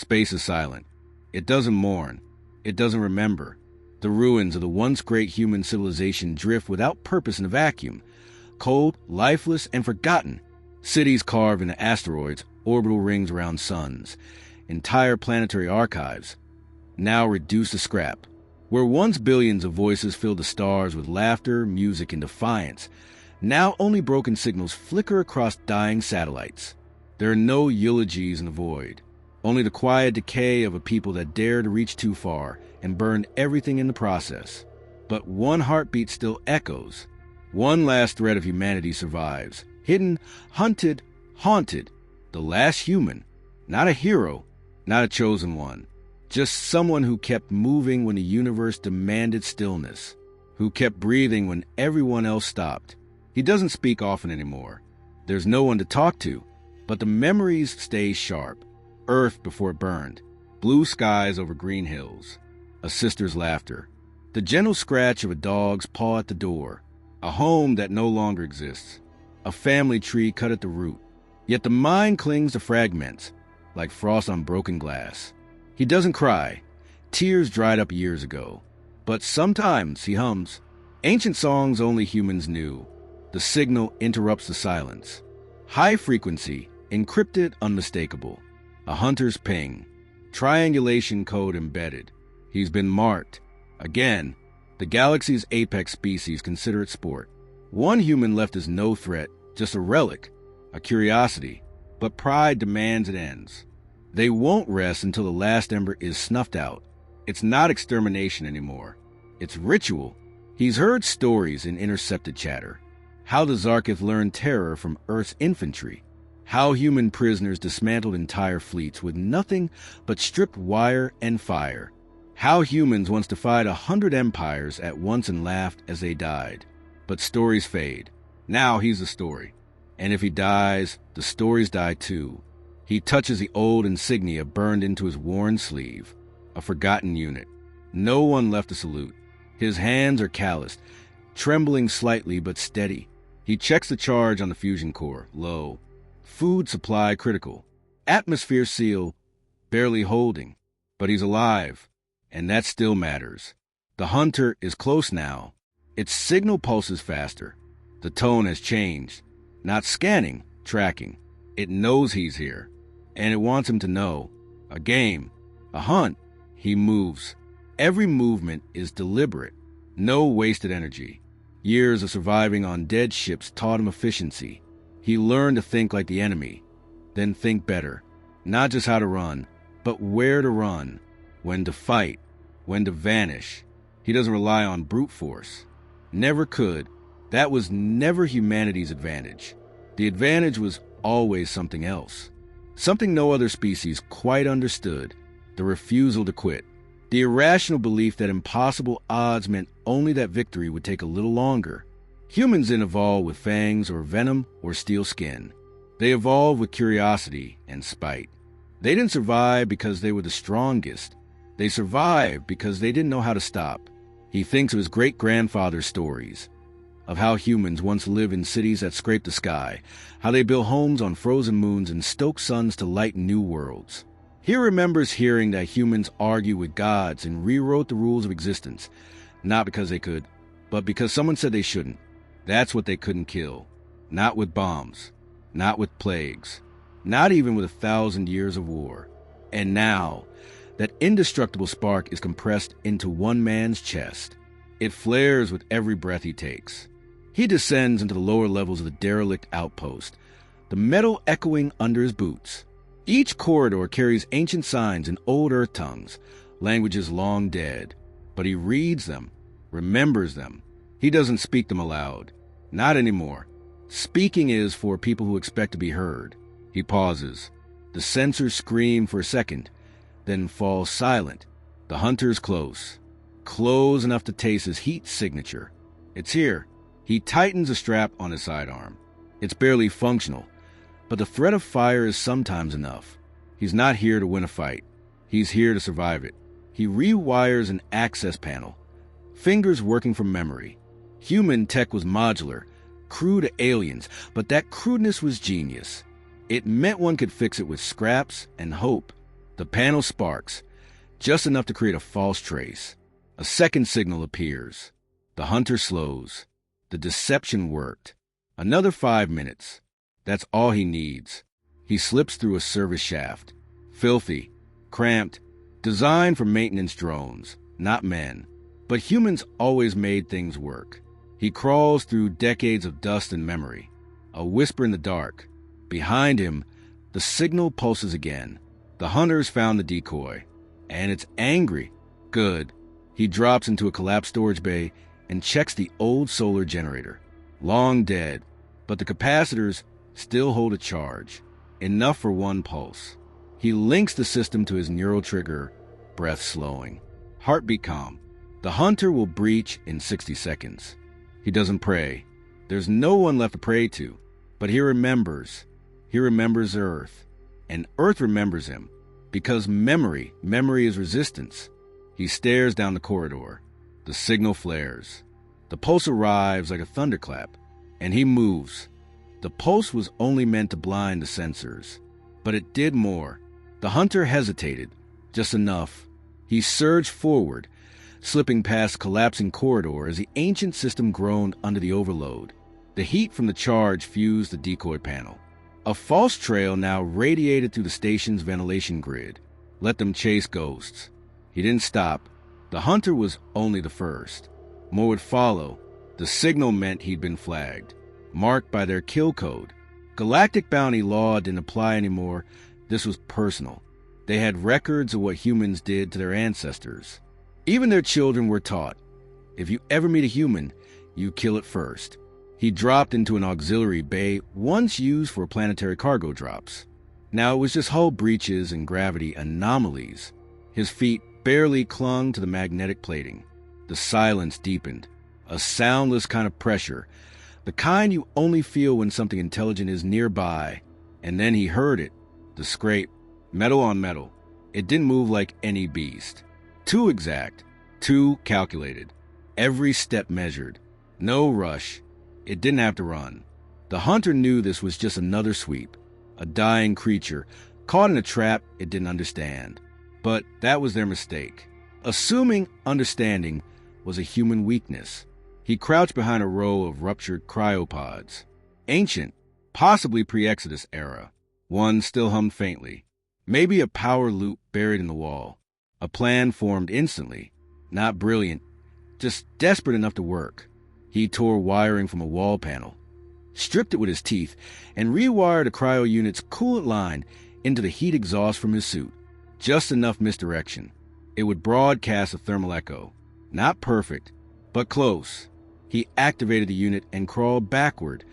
Space is silent. It doesn't mourn. It doesn't remember. The ruins of the once great human civilization drift without purpose in a vacuum, cold, lifeless, and forgotten. Cities carved into asteroids, orbital rings around suns, entire planetary archives, now reduced to scrap. Where once billions of voices filled the stars with laughter, music, and defiance, now only broken signals flicker across dying satellites. There are no eulogies in the void, only the quiet decay of a people that dared to reach too far and burned everything in the process. But one heartbeat still echoes. One last thread of humanity survives, hidden, hunted, haunted. The last human, not a hero, not a chosen one, just someone who kept moving when the universe demanded stillness, who kept breathing when everyone else stopped. He doesn't speak often anymore. There's no one to talk to, but the memories stay sharp. Earth before it burned, blue skies over green hills, a sister's laughter, the gentle scratch of a dog's paw at the door, a home that no longer exists, a family tree cut at the root. Yet the mind clings to fragments, like frost on broken glass. He doesn't cry. Tears dried up years ago. But sometimes he hums. Ancient songs only humans knew. The signal interrupts the silence. High frequency, encrypted, unmistakable. A hunter's ping. Triangulation code embedded. He's been marked. Again, the galaxy's apex species consider it sport. One human left as no threat, just a relic, a curiosity. But pride demands it ends. They won't rest until the last ember is snuffed out. It's not extermination anymore. It's ritual. He's heard stories in intercepted chatter. How the Zarkith learned terror from Earth's infantry. How human prisoners dismantled entire fleets with nothing but stripped wire and fire. How humans once defied 100 empires at once and laughed as they died. But stories fade. Now he's a story. And if he dies, the stories die too. He touches the old insignia burned into his worn sleeve. A forgotten unit. No one left to salute. His hands are calloused, trembling slightly but steady. He checks the charge on the fusion core, low. Food supply critical. Atmosphere seal, barely holding. But he's alive, and that still matters. The hunter is close now. Its signal pulses faster. The tone has changed. Not scanning, tracking. It knows he's here, and it wants him to know. A game, a hunt. He moves. Every movement is deliberate. No wasted energy. Years of surviving on dead ships taught him efficiency. He learned to think like the enemy, then think better. Not just how to run, but where to run, when to fight, when to vanish. He doesn't rely on brute force. Never could. That was never humanity's advantage. The advantage was always something else. Something no other species quite understood. The refusal to quit. The irrational belief that impossible odds meant only that victory would take a little longer. Humans didn't evolve with fangs or venom or steel skin. They evolved with curiosity and spite. They didn't survive because they were the strongest. They survived because they didn't know how to stop. He thinks of his great-grandfather's stories, of how humans once lived in cities that scraped the sky, how they built homes on frozen moons and stoked suns to light new worlds. He remembers hearing that humans argued with gods and rewrote the rules of existence, not because they could, but because someone said they shouldn't. That's what they couldn't kill. Not with bombs. Not with plagues. Not even with 1,000 years of war. And now, that indestructible spark is compressed into one man's chest. It flares with every breath he takes. He descends into the lower levels of the derelict outpost, the metal echoing under his boots. Each corridor carries ancient signs in old earth tongues, languages long dead. But he reads them, remembers them. He doesn't speak them aloud. Not anymore. Speaking is for people who expect to be heard. He pauses. The sensors scream for a second, then fall silent. The hunter's close. Close enough to taste his heat signature. It's here. He tightens a strap on his sidearm. It's barely functional, but the threat of fire is sometimes enough. He's not here to win a fight. He's here to survive it. He rewires an access panel. Fingers working from memory. Human tech was modular, crude to aliens, but that crudeness was genius. It meant one could fix it with scraps and hope. The panel sparks, just enough to create a false trace. A second signal appears. The hunter slows. The deception worked. Another 5 minutes. That's all he needs. He slips through a service shaft. Filthy, cramped, designed for maintenance drones, not men. But humans always made things work. He crawls through decades of dust and memory. A whisper in the dark. Behind him, the signal pulses again. The hunters found the decoy. And it's angry. Good. He drops into a collapsed storage bay and checks the old solar generator. Long dead, but the capacitors still hold a charge. Enough for one pulse. He links the system to his neural trigger, breath slowing. Heartbeat calm. The hunter will breach in 60 seconds. He doesn't pray. There's no one left to pray to. But he remembers. He remembers Earth. And Earth remembers him. Because memory is resistance. He stares down the corridor. The signal flares. The pulse arrives like a thunderclap. And he moves. The pulse was only meant to blind the sensors. But it did more. The hunter hesitated. Just enough. He surged forward, slipping past collapsing corridor as the ancient system groaned under the overload. The heat from the charge fused the decoy panel. A false trail now radiated through the station's ventilation grid. Let them chase ghosts. He didn't stop. The hunter was only the first. More would follow. The signal meant he'd been flagged, marked by their kill code. Galactic bounty law didn't apply anymore. This was personal. They had records of what humans did to their ancestors. Even their children were taught, if you ever meet a human, you kill it first. He dropped into an auxiliary bay once used for planetary cargo drops. Now it was just hull breaches and gravity anomalies. His feet barely clung to the magnetic plating. The silence deepened. A soundless kind of pressure. The kind you only feel when something intelligent is nearby. And then he heard it. The scrape. Metal on metal. It didn't move like any beast. Too exact. Too calculated. Every step measured. No rush. It didn't have to run. The hunter knew this was just another sweep. A dying creature, caught in a trap it didn't understand. But that was their mistake. Assuming understanding was a human weakness. He crouched behind a row of ruptured cryopods. Ancient, possibly pre-Exodus era. One still hummed faintly. Maybe a power loop buried in the wall. A plan formed instantly. Not brilliant, just desperate enough to work. He tore wiring from a wall panel, stripped it with his teeth, and rewired a cryo unit's coolant line into the heat exhaust from his suit. Just enough misdirection. It would broadcast a thermal echo. Not perfect, but close. He activated the unit and crawled backward,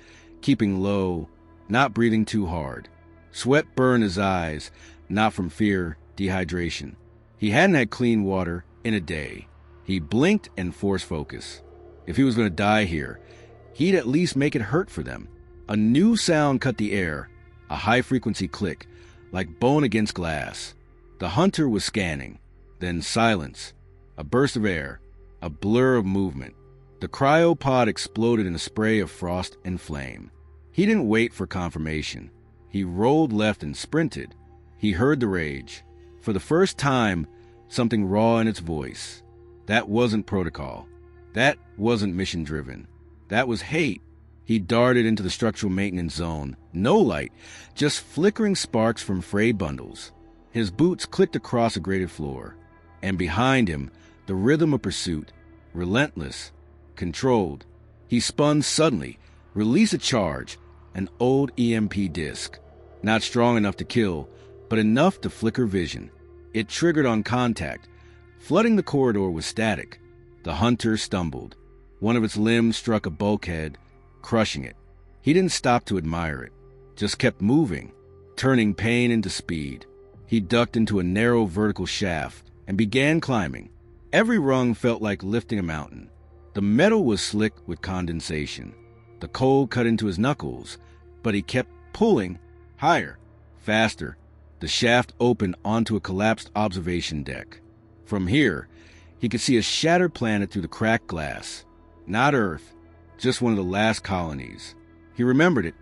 keeping low, not breathing too hard. Sweat burned his eyes, not from fear, dehydration. He hadn't had clean water in a day. He blinked and forced focus. If he was going to die here, he'd at least make it hurt for them. A new sound cut the air, a high-frequency click, like bone against glass. The hunter was scanning. Then silence. A burst of air. A blur of movement. The cryopod exploded in a spray of frost and flame. He didn't wait for confirmation. He rolled left and sprinted. He heard the rage. For the first time, something raw in its voice. That wasn't protocol. That wasn't mission-driven. That was hate. He darted into the structural maintenance zone. No light, just flickering sparks from frayed bundles. His boots clicked across a grated floor. And behind him, the rhythm of pursuit, relentless, controlled. He spun suddenly, released a charge, an old EMP disc. Not strong enough to kill, but enough to flicker vision. It triggered on contact, flooding the corridor with static. The hunter stumbled. One of its limbs struck a bulkhead, crushing it. He didn't stop to admire it, just kept moving, turning pain into speed. He ducked into a narrow vertical shaft and began climbing. Every rung felt like lifting a mountain. The metal was slick with condensation. The cold cut into his knuckles, but he kept pulling higher, faster. The shaft opened onto a collapsed observation deck. From here, he could see a shattered planet through the cracked glass. Not Earth, just one of the last colonies. He remembered it.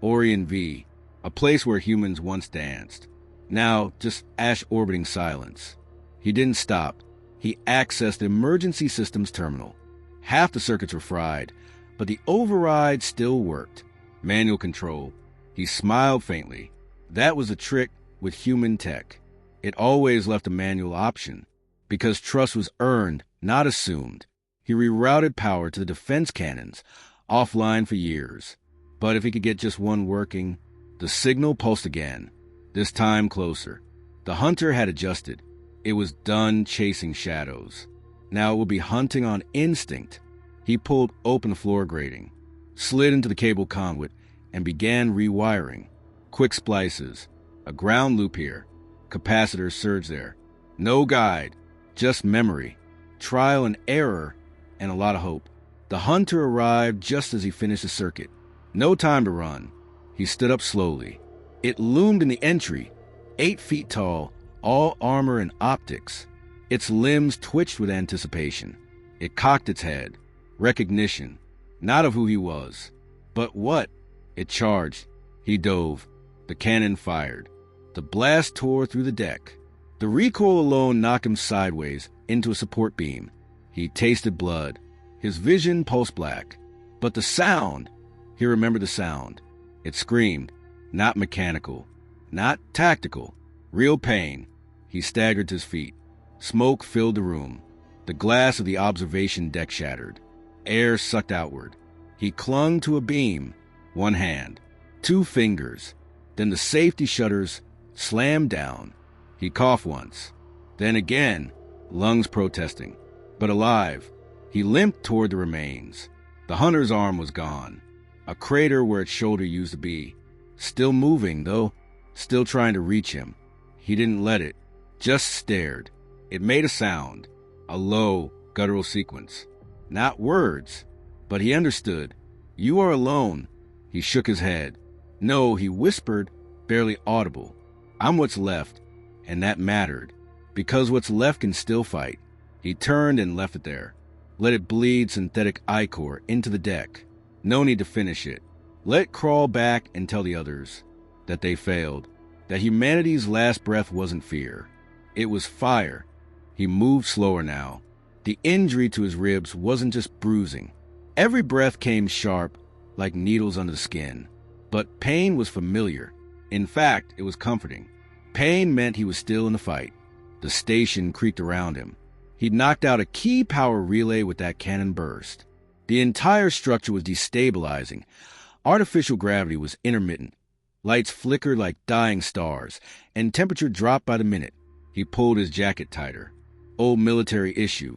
Orion V, a place where humans once danced. Now, just ash-orbiting silence. He didn't stop. He accessed the emergency systems terminal. Half the circuits were fried, but the override still worked. Manual control. He smiled faintly. That was the trick with human tech. It always left a manual option, because trust was earned, not assumed. He rerouted power to the defense cannons, offline for years. But if he could get just one working, the signal pulsed again, this time closer. The hunter had adjusted. It was done chasing shadows. Now it would be hunting on instinct. He pulled open the floor grating, slid into the cable conduit, and began rewiring. Quick splices, a ground loop here, capacitors surged there. No guide, just memory, trial and error, and a lot of hope. The hunter arrived just as he finished the circuit. No time to run. He stood up slowly. It loomed in the entry, 8 feet tall, all armor and optics. Its limbs twitched with anticipation. It cocked its head. Recognition, not of who he was, but what. It charged. He dove. The cannon fired. The blast tore through the deck. The recoil alone knocked him sideways into a support beam. He tasted blood. His vision pulsed black. But the sound, he remembered the sound. It screamed, not mechanical, not tactical, real pain. He staggered to his feet. Smoke filled the room. The glass of the observation deck shattered. Air sucked outward. He clung to a beam, one hand, 2 fingers. Then the safety shutters slammed down. He coughed once. Then again, lungs protesting, but alive. He limped toward the remains. The hunter's arm was gone. A crater where its shoulder used to be. Still moving, though. Still trying to reach him. He didn't let it. Just stared. It made a sound. A low, guttural sequence. Not words, but he understood. You are alone. He shook his head. No, he whispered, barely audible. I'm what's left, and that mattered, because what's left can still fight. He turned and left it there. Let it bleed synthetic ichor into the deck. No need to finish it. Let it crawl back and tell the others that they failed, that humanity's last breath wasn't fear. It was fire. He moved slower now. The injury to his ribs wasn't just bruising. Every breath came sharp, like needles under the skin. But pain was familiar. In fact, it was comforting. Pain meant he was still in the fight. The station creaked around him. He'd knocked out a key power relay with that cannon burst. The entire structure was destabilizing. Artificial gravity was intermittent. Lights flickered like dying stars, and temperature dropped by the minute. He pulled his jacket tighter. Old military issue,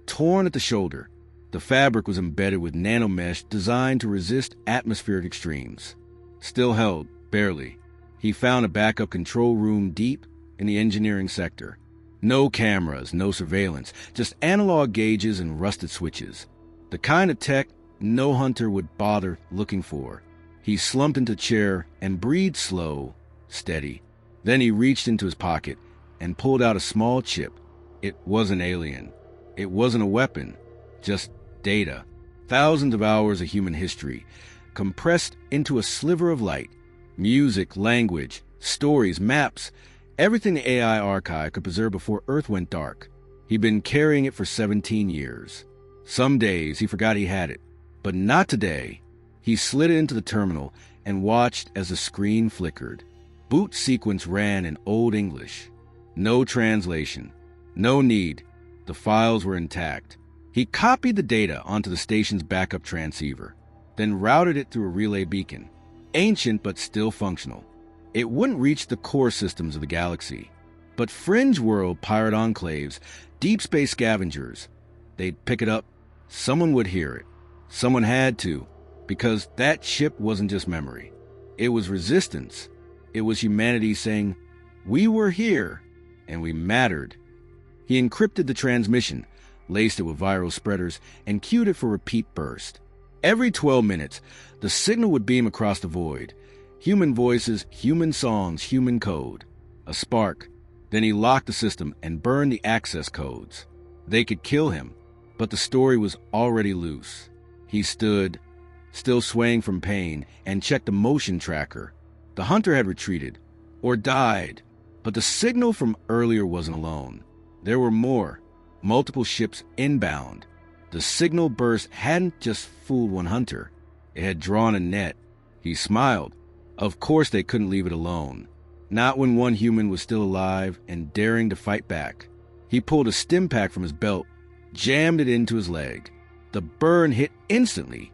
torn at the shoulder. The fabric was embedded with nanomesh designed to resist atmospheric extremes. Still held, barely. He found a backup control room deep in the engineering sector. No cameras, no surveillance, just analog gauges and rusted switches. The kind of tech no hunter would bother looking for. He slumped into a chair and breathed slow, steady. Then he reached into his pocket and pulled out a small chip. It wasn't alien. It wasn't a weapon. Just data. Thousands of hours of human history, compressed into a sliver of light. Music, language, stories, maps, everything the AI archive could preserve before Earth went dark. He'd been carrying it for 17 years. Some days he forgot he had it, but not today. He slid it into the terminal and watched as the screen flickered. Boot sequence ran in Old English. No translation. No need. The files were intact. He copied the data onto the station's backup transceiver, then routed it through a relay beacon. Ancient but still functional. It wouldn't reach the core systems of the galaxy. But fringe world pirate enclaves, deep space scavengers, they'd pick it up. Someone would hear it. Someone had to, because that chip wasn't just memory. It was resistance. It was humanity saying, we were here, and we mattered. He encrypted the transmission, laced it with viral spreaders, and queued it for repeat burst. Every 12 minutes, the signal would beam across the void. Human voices, human songs, human code. A spark. Then he locked the system and burned the access codes. They could kill him, but the story was already loose. He stood, still swaying from pain, and checked the motion tracker. The hunter had retreated, or died. But the signal from earlier wasn't alone. There were more, multiple ships inbound. The signal burst hadn't just fooled one hunter. It had drawn a net. He smiled. Of course they couldn't leave it alone. Not when one human was still alive and daring to fight back. He pulled a stim pack from his belt, jammed it into his leg. The burn hit instantly,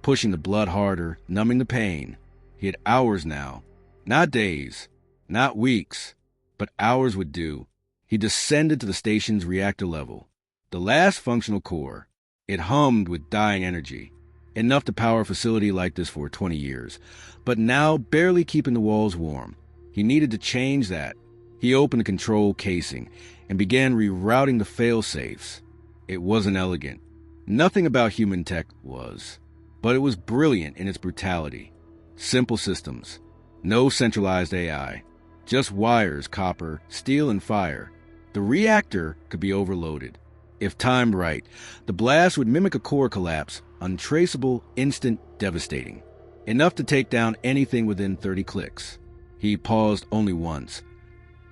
pushing the blood harder, numbing the pain. He had hours now. Not days, not weeks, but hours would do. He descended to the station's reactor level. The last functional core. It hummed with dying energy. Enough to power a facility like this for 20 years, but now barely keeping the walls warm. He needed to change that. He opened the control casing and began rerouting the fail-safes. It wasn't elegant. Nothing about human tech was. But it was brilliant in its brutality. Simple systems. No centralized AI. Just wires, copper, steel, and fire. The reactor could be overloaded. If timed right, the blast would mimic a core collapse, untraceable, instant, devastating. Enough to take down anything within 30 clicks. He paused only once,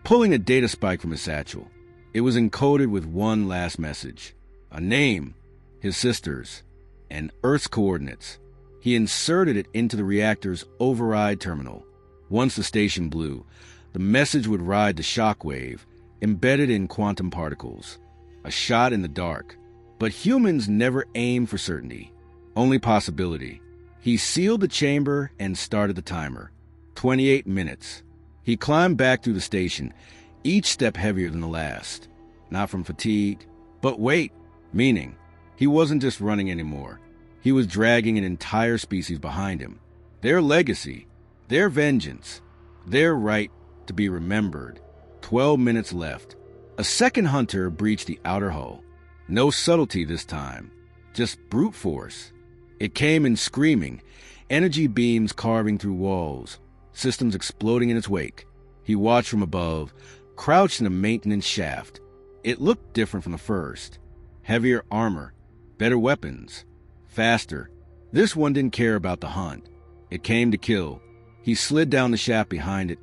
pulling a data spike from his satchel. It was encoded with one last message. A name, his sister's, and Earth's coordinates. He inserted it into the reactor's override terminal. Once the station blew, the message would ride the shockwave, embedded in quantum particles. A shot in the dark. But humans never aim for certainty, only possibility. He sealed the chamber and started the timer. 28 minutes. He climbed back through the station, each step heavier than the last. Not from fatigue, but weight, meaning he wasn't just running anymore. He was dragging an entire species behind him. Their legacy, their vengeance, their right to be remembered. 12 minutes left. A second hunter breached the outer hull. No subtlety this time, just brute force. It came in screaming, energy beams carving through walls, systems exploding in its wake. He watched from above, crouched in a maintenance shaft. It looked different from the first. Heavier armor, better weapons, faster. This one didn't care about the hunt. It came to kill. He slid down the shaft behind it,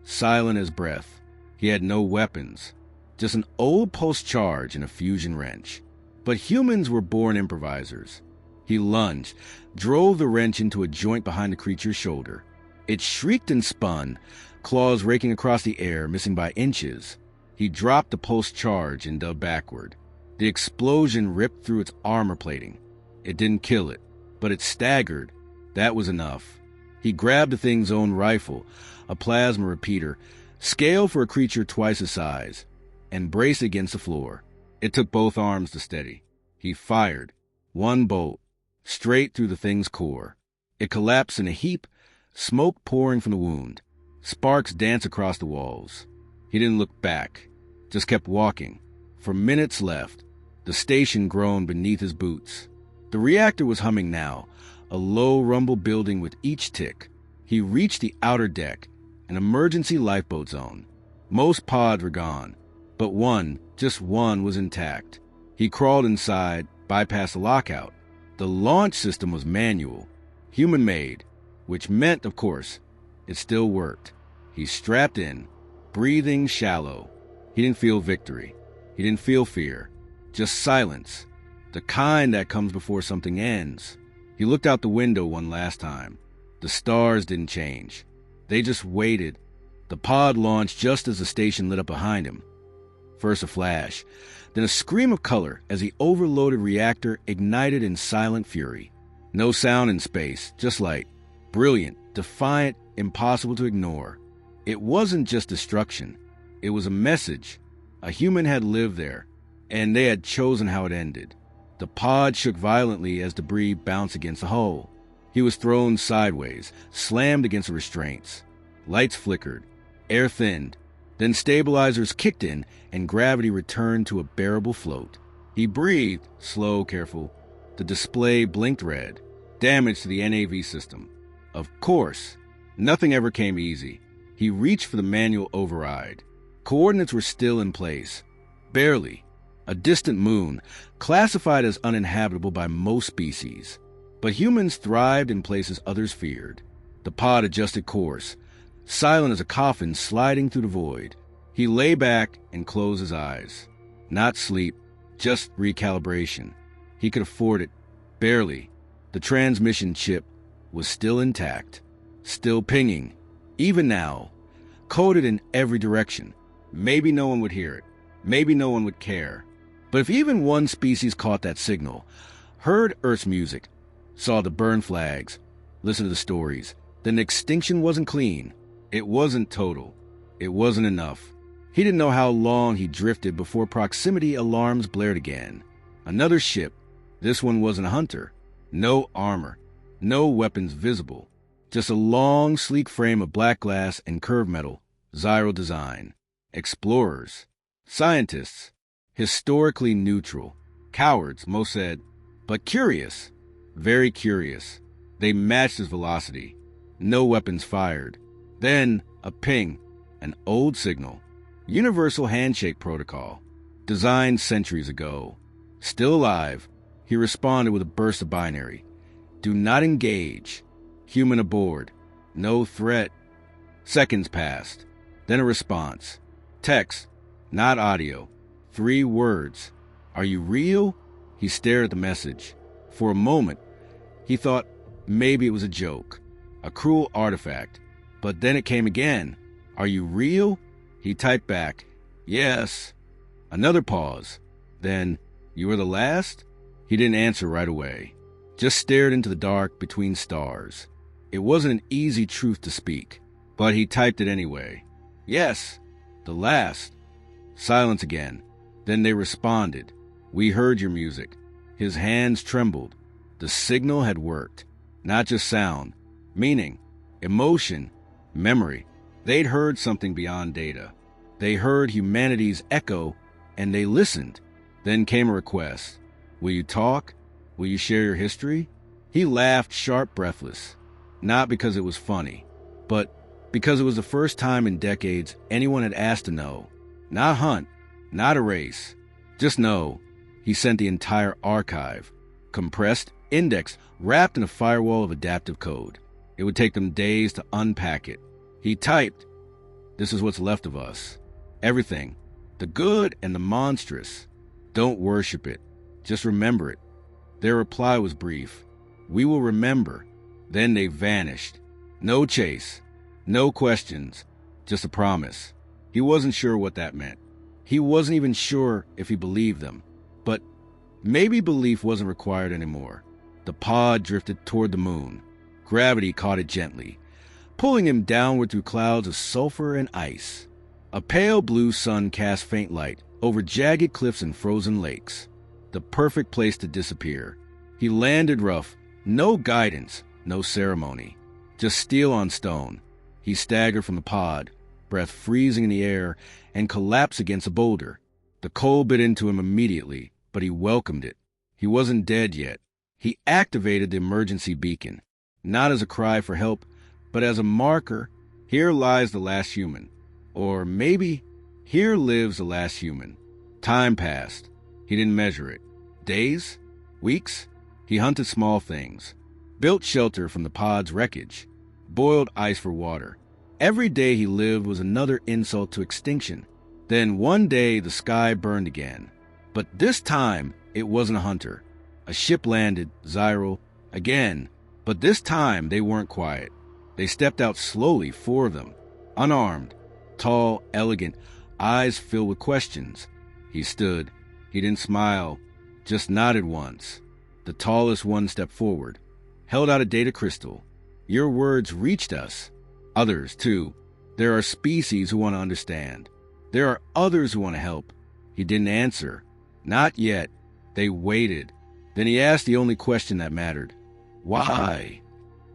silent as breath. He had no weapons, just an old pulse charge and a fusion wrench. But humans were born improvisers. He lunged, drove the wrench into a joint behind the creature's shoulder. It shrieked and spun, claws raking across the air, missing by inches. He dropped the pulse charge and dove backward. The explosion ripped through its armor plating. It didn't kill it, but it staggered. That was enough. He grabbed the thing's own rifle, a plasma repeater, scale for a creature twice his size, and braced against the floor. It took both arms to steady. He fired. One bolt, straight through the thing's core. It collapsed in a heap, smoke pouring from the wound. Sparks danced across the walls. He didn't look back, just kept walking. For minutes left, the station groaned beneath his boots. The reactor was humming now, a low rumble building with each tick. He reached the outer deck, an emergency lifeboat zone. Most pods were gone, but one, just one, was intact. He crawled inside, bypassed the lockout. The launch system was manual, human-made, which meant, of course, it still worked. He strapped in, breathing shallow. He didn't feel victory. He didn't feel fear. Just silence, the kind that comes before something ends. He looked out the window one last time. The stars didn't change. They just waited. The pod launched just as the station lit up behind him. First a flash, then a scream of color as the overloaded reactor ignited in silent fury. No sound in space, just light. Brilliant, defiant, impossible to ignore. It wasn't just destruction. It was a message. A human had lived there, and they had chosen how it ended. The pod shook violently as debris bounced against the hull. He was thrown sideways, slammed against the restraints. Lights flickered, air thinned. Then stabilizers kicked in, and gravity returned to a bearable float. He breathed, slow, careful. The display blinked red. Damage to the NAV system. Of course, nothing ever came easy. He reached for the manual override. Coordinates were still in place. Barely. A distant moon, classified as uninhabitable by most species. But humans thrived in places others feared. The pod adjusted course. silent as a coffin sliding through the void. He lay back and closed his eyes. Not sleep, just recalibration. He could afford it. Barely. The transmission chip was still intact, still pinging, even now, coded in every direction. Maybe no one would hear it. Maybe no one would care. But if even one species caught that signal, heard Earth's music, saw the burn flags, listened to the stories, then extinction wasn't clean. It wasn't total. It wasn't enough. He didn't know how long he drifted before proximity alarms blared again. Another ship. This one wasn't a hunter. No armor. No weapons visible. Just a long, sleek frame of black glass and curved metal. Zyro design. Explorers. Scientists. Historically neutral. Cowards, most said. But curious. Very curious. They matched his velocity. No weapons fired. Then, a ping. An old signal. Universal handshake protocol. Designed centuries ago. Still alive, he responded with a burst of binary. Do not engage. Human aboard. No threat. Seconds passed. Then a response. Text. Not audio. 3 words. Are you real? He stared at the message. For a moment, he thought maybe it was a joke. A cruel artifact. But then it came again. Are you real? He typed back, yes. Another pause. Then, you were the last? He didn't answer right away. Just stared into the dark between stars. It wasn't an easy truth to speak, but he typed it anyway. Yes, the last. Silence again. Then they responded. We heard your music. His hands trembled. The signal had worked. Not just sound. Meaning, emotion, memory. They'd heard something beyond data. They heard humanity's echo, and they listened. Then came a request. Will you talk? Will you share your history? He laughed sharp, breathless. Not because it was funny, but because it was the first time in decades anyone had asked to know. Not hunt, not erase. Just know. He sent the entire archive. Compressed, indexed, wrapped in a firewall of adaptive code. It would take them days to unpack it. He typed, this is what's left of us. Everything. The good and the monstrous. Don't worship it. Just remember it. Their reply was brief. We will remember. Then they vanished. No chase. No questions. Just a promise. He wasn't sure what that meant. He wasn't even sure if he believed them. But maybe belief wasn't required anymore. The pod drifted toward the moon. Gravity caught it gently, pulling him downward through clouds of sulfur and ice. A pale blue sun cast faint light over jagged cliffs and frozen lakes. The perfect place to disappear. He landed rough. No guidance, no ceremony. Just steel on stone. He staggered from the pod, breath freezing in the air, and collapsed against a boulder. The cold bit into him immediately, but he welcomed it. He wasn't dead yet. He activated the emergency beacon, not as a cry for help, but as a marker. Here lies the last human. Or maybe, here lives the last human. Time passed. He didn't measure it. Days? Weeks? He hunted small things. Built shelter from the pod's wreckage. Boiled ice for water. Every day he lived was another insult to extinction. Then one day the sky burned again. But this time it wasn't a hunter. A ship landed, Zyro, again. But this time they weren't quiet. They stepped out slowly, 4 of them. Unarmed. Tall, elegant, eyes filled with questions. He stood. He didn't smile, just nodded once. The tallest one stepped forward, held out a data crystal. Your words reached us. Others, too. There are species who want to understand. There are others who want to help. He didn't answer. Not yet. They waited. Then he asked the only question that mattered. Why?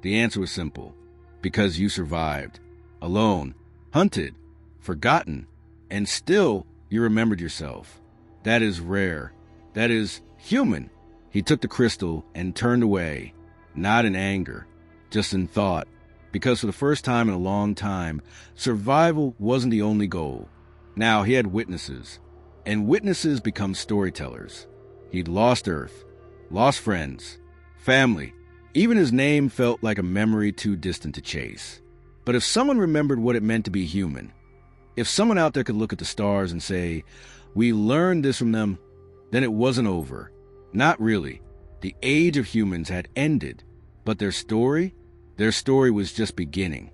The answer was simple. Because you survived. Alone. Hunted. Forgotten. And still, you remembered yourself. That is rare. That is human. He took the crystal and turned away. Not in anger. Just in thought. Because for the first time in a long time, survival wasn't the only goal. Now he had witnesses. And witnesses become storytellers. He'd lost Earth. Lost friends. Family. Even his name felt like a memory too distant to chase. But if someone remembered what it meant to be human, if someone out there could look at the stars and say, "We learned this from them," then it wasn't over. Not really. The age of humans had ended, but their story was just beginning.